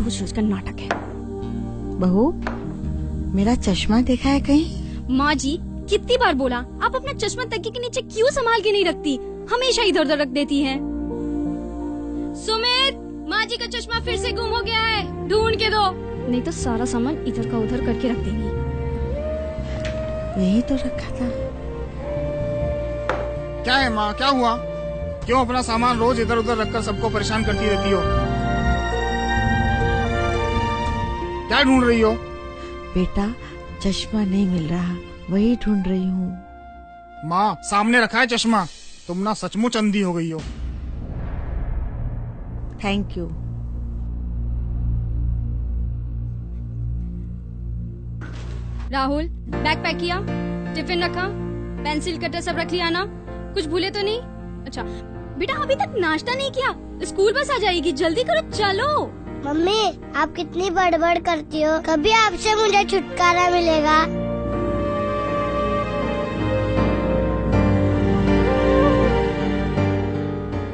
रोज रोज का नाटक है। बहू, मेरा चश्मा देखा है कहीं? माँ जी, कितनी बार बोला, आप अपना चश्मा तकिए के नीचे क्यों संभाल के नहीं रखती? हमेशा इधर उधर रख देती हैं। सुमित, माँ जी का चश्मा फिर से गुम हो गया है, ढूंढ के दो, नहीं तो सारा सामान इधर का उधर करके रख देंगी। यही तो रखा था। क्या है माँ, क्या हुआ? क्यों अपना सामान रोज इधर उधर रखकर सबको परेशान करती रहती हो? क्या ढूंढ रही हो? बेटा, चश्मा नहीं मिल रहा, वही ढूंढ रही हूँ। माँ, सामने रखा है चश्मा, तुम ना सचमुच अंधी हो गई हो। Thank you. Rahul, bag pack किया, टिफिन रखा, पेंसिल कटर सब रख लिया ना? कुछ भूले तो नहीं? अच्छा बेटा, अभी तक नाश्ता नहीं किया, स्कूल बस आ जाएगी, जल्दी करो, चलो। मम्मी, आप कितनी बड़बड़ करती हो, कभी आपसे मुझे छुटकारा मिलेगा?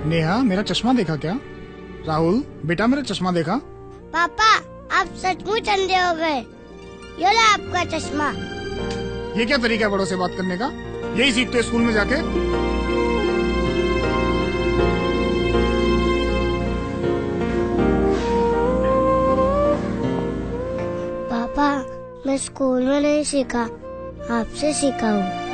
नेहा, मेरा चश्मा देखा क्या? राहुल बेटा, मेरा चश्मा देखा? पापा, आप सचमुच अंधे हो गए, ये लो आपका चश्मा। ये क्या तरीका है बड़ों से बात करने का? यही सीखते हो स्कूल में जाके? पापा, मैं स्कूल में नहीं सीखा, आपसे सीखा हूँ।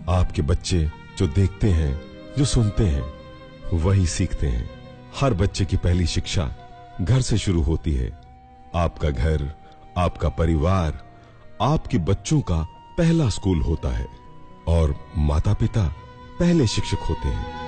आपके बच्चे जो देखते हैं, जो सुनते हैं, वही सीखते हैं। हर बच्चे की पहली शिक्षा घर से शुरू होती है। आपका घर, आपका परिवार, आपके बच्चों का पहला स्कूल होता है और माता पिता पहले शिक्षक होते हैं।